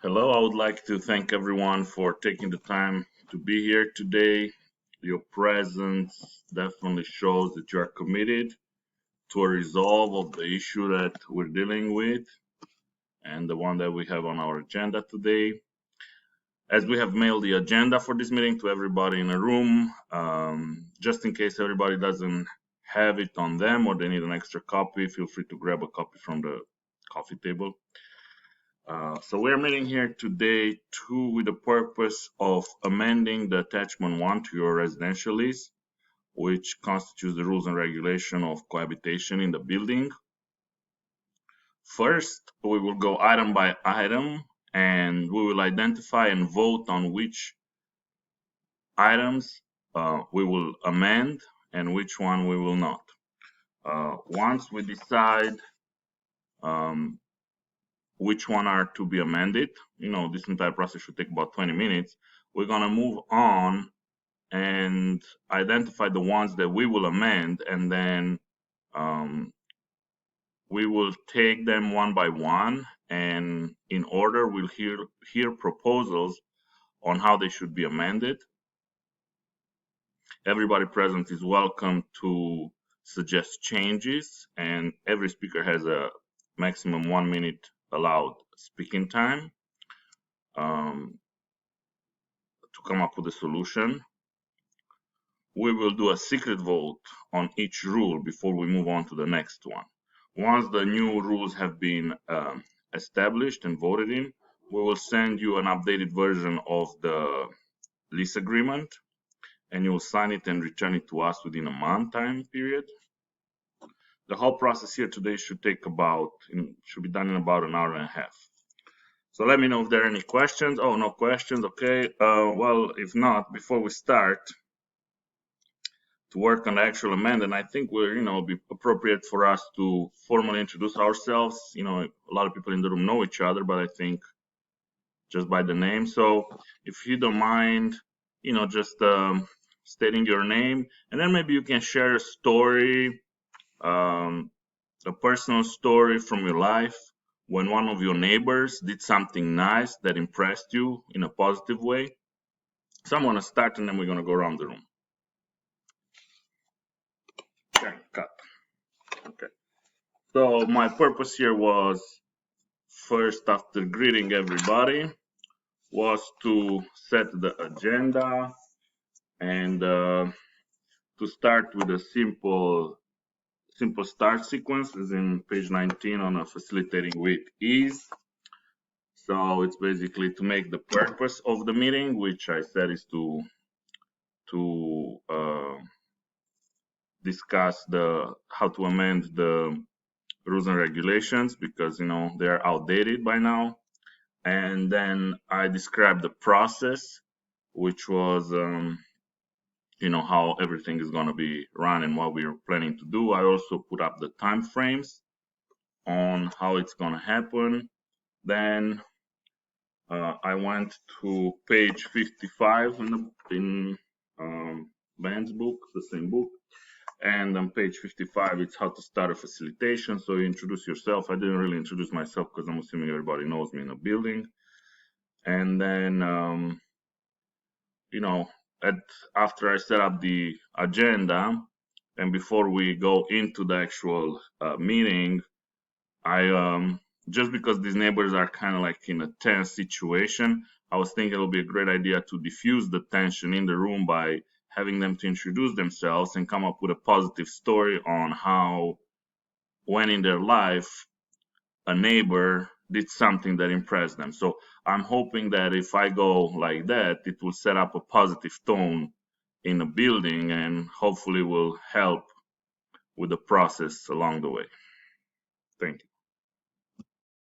Hello, I would like to thank everyone for taking the time to be here today. Your presence definitely shows that you are committed to a resolve of the issue that we're dealing with and the one that we have on our agenda today. As we have mailed the agenda for this meeting to everybody in the room, just in case everybody doesn't have it on them or they need an extra copy, feel free to grab a copy from the coffee table. So we're meeting here today with the purpose of amending the attachment 1 to your residential lease, which constitutes the rules and regulation of cohabitation in the building. First, we will go item by item and we will identify and vote on which items we will amend and which one we will not. Once we decide um, which one are to be amended. This entire process should take about 20 minutes. We're going to move on and identify the ones that we will amend, and then we will take them one by one, and in order, we'll hear proposals on how they should be amended. Everybody present is welcome to suggest changes, and every speaker has a maximum 1 minute allowed speaking time to come up with a solution. We will do a secret vote on each rule before we move on to the next one. Once the new rules have been established and voted in, we will send you an updated version of the lease agreement, and you will sign it and return it to us within a month time period. The whole process here today should be done in about an hour and a half. So let me know if there are any questions. Oh, no questions. Okay. Well, if not, before we start to work on the actual amendment, I think be appropriate for us to formally introduce ourselves. A lot of people in the room know each other, but I think just by the name. So if you don't mind, just stating your name, and then maybe you can share a story, a personal story from your life when one of your neighbors did something nice that impressed you in a positive way. So I'm going to start, and then we're going to go around the room. Okay, cut. Okay. So my purpose here was, first, after greeting everybody, was to set the agenda and to start with a simple start sequence, as in page 19 on a facilitating with ease. So it's basically to make the purpose of the meeting, which I said is to discuss how to amend the rules and regulations, because they are outdated by now. And then I described the process, which was how everything is going to be run and what we're planning to do. I also put up the time frames on how it's going to happen. Then I went to page 55 in Ben's book, the same book. And on page 55, it's how to start a facilitation. So you introduce yourself. I didn't really introduce myself because I'm assuming everybody knows me in the building. And then, after I set up the agenda, and before we go into the actual meeting, I just because these neighbors are kind of like in a tense situation, I was thinking it would be a great idea to diffuse the tension in the room by having them to introduce themselves and come up with a positive story on how, when in their life, a neighbor did something that impressed them. So I'm hoping that if I go like that, it will set up a positive tone in the building and hopefully will help with the process along the way. Thank you.